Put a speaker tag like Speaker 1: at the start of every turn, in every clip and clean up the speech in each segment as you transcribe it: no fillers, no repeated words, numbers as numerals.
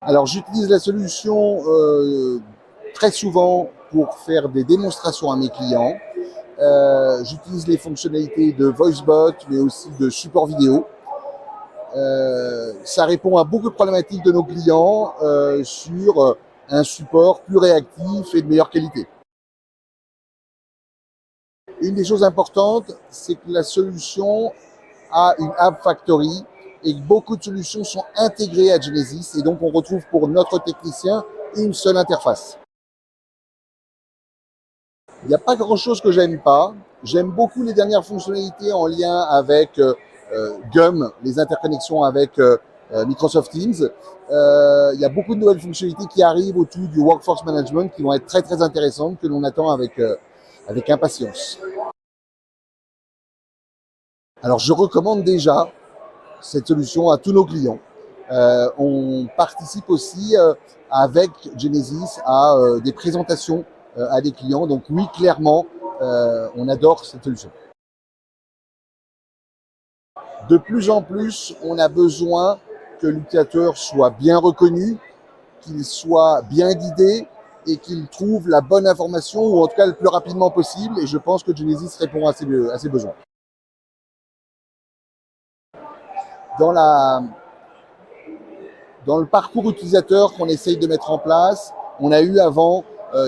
Speaker 1: Alors j'utilise la solution très souvent pour faire des démonstrations à mes clients. J'utilise les fonctionnalités de VoiceBot, mais aussi de support vidéo. Ça répond à beaucoup de problématiques de nos clients sur un support plus réactif et de meilleure qualité. Une des choses importantes, c'est que la solution a une App Factory et que beaucoup de solutions sont intégrées à Genesis et donc on retrouve pour notre technicien une seule interface. Il n'y a pas grand-chose que j'aime pas. J'aime beaucoup les dernières fonctionnalités en lien avec GUM, les interconnexions avec Microsoft Teams. Il y a beaucoup de nouvelles fonctionnalités qui arrivent autour du workforce management qui vont être très très intéressantes, que l'on attend avec impatience. Alors je recommande déjà cette solution à tous nos clients. On participe aussi avec Genesis à des présentations à des clients. Donc oui, clairement, on adore cette solution. De plus en plus, on a besoin que l'utilisateur soit bien reconnu, qu'il soit bien guidé et qu'il trouve la bonne information, ou en tout cas le plus rapidement possible. Et je pense que Genesis répond à ces besoins. Dans, la, dans le parcours utilisateur qu'on essaye de mettre en place, on a eu avant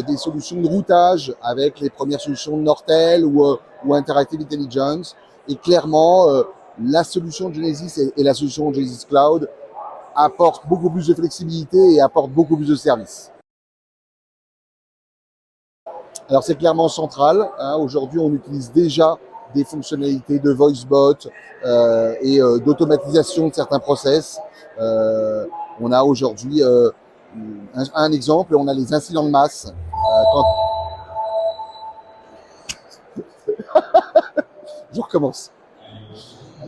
Speaker 1: des solutions de routage avec les premières solutions de Nortel ou Interactive Intelligence. Et clairement, la solution de Genesis et la solution de Genesis Cloud apportent beaucoup plus de flexibilité et apportent beaucoup plus de services. Alors c'est clairement central. Hein. Aujourd'hui, on utilise déjà des fonctionnalités de VoiceBot et d'automatisation de certains process. On a aujourd'hui un exemple, on a les incidents de masse. Quand... Je recommence.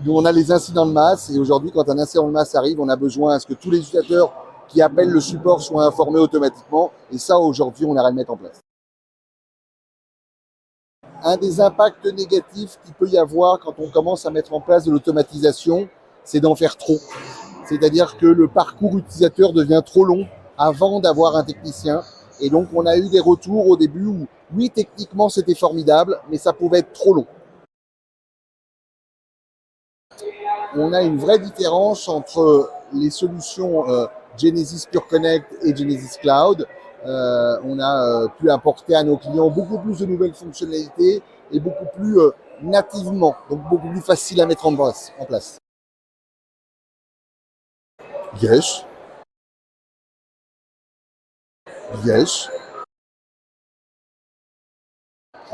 Speaker 1: Nous, on a les incidents de masse et aujourd'hui, quand un incident de masse arrive, on a besoin à ce que tous les utilisateurs qui appellent le support soient informés automatiquement. Et ça, aujourd'hui, on a à le mettre en place. Un des impacts négatifs qu'il peut y avoir quand on commence à mettre en place de l'automatisation, c'est d'en faire trop. C'est-à-dire que le parcours utilisateur devient trop long avant d'avoir un technicien. Et donc, on a eu des retours au début où, oui, techniquement, c'était formidable, mais ça pouvait être trop long. On a une vraie différence entre les solutions Genesis Pure Connect et Genesis Cloud. On a pu apporter à nos clients beaucoup plus de nouvelles fonctionnalités et beaucoup plus nativement, donc beaucoup plus facile à mettre en place. Yes, yes.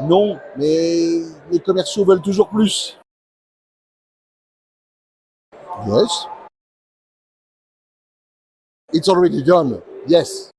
Speaker 1: Non, mais les commerciaux veulent toujours plus. Yes. It's already done. Yes.